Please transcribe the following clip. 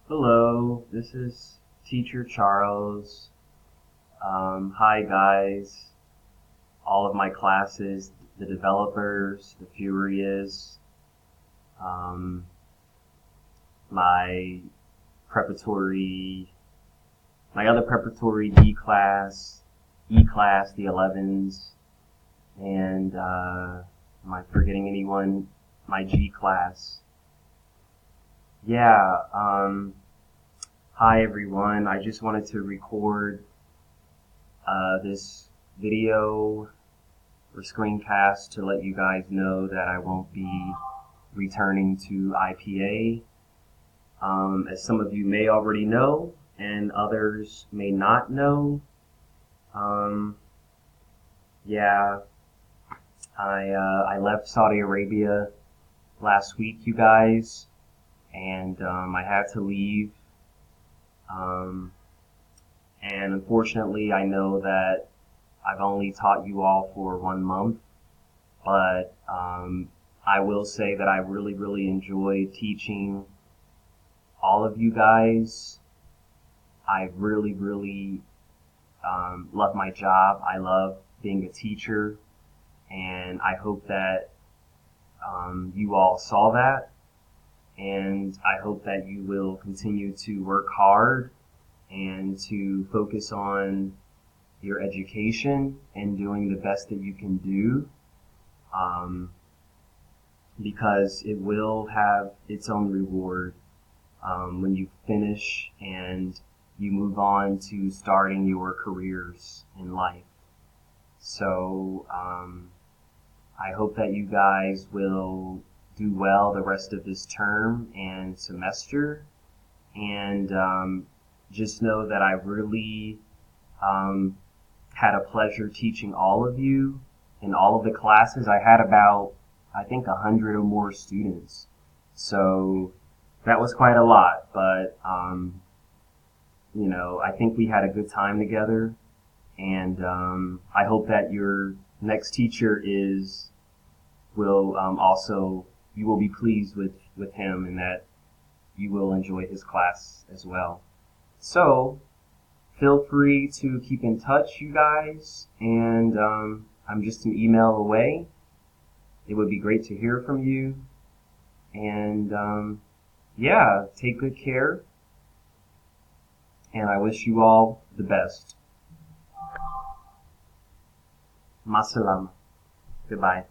Hello, this is Teacher Charles. Hi guys, all of my classes, the developers, the Furious, um, my preparatory, my other preparatory D class, E class, the 11s, and am I forgetting anyone? My G class. Yeah, hi everyone. I just wanted to record this video or screencast to let you guys know that I won't be returning to IPA. As some of you may already know and others may not know, um, yeah, I left Saudi Arabia last week, you guys, and I had to leave. And unfortunately, I know that I've only taught you all for 1 month, but I will say that I really enjoy teaching all of you guys. I really love my job. I love being a teacher, and I hope that you all saw that, and I hope that you will continue to work hard and to focus on your education and doing the best that you can do, because it will have its own reward when you finish and you move on to starting your careers in life. So I hope that you guys will do well the rest of this term and semester, and just know that I really had a pleasure teaching all of you in all of the classes. I had about, I think, 100 or more students. So that was quite a lot, but I think we had a good time together, and I hope that your next teacher will also, you will be pleased with him, and that you will enjoy his class as well. So feel free to keep in touch, you guys, and I'm just an email away. It would be great to hear from you, and yeah, take good care, and I wish you all the best. Masalam. Goodbye.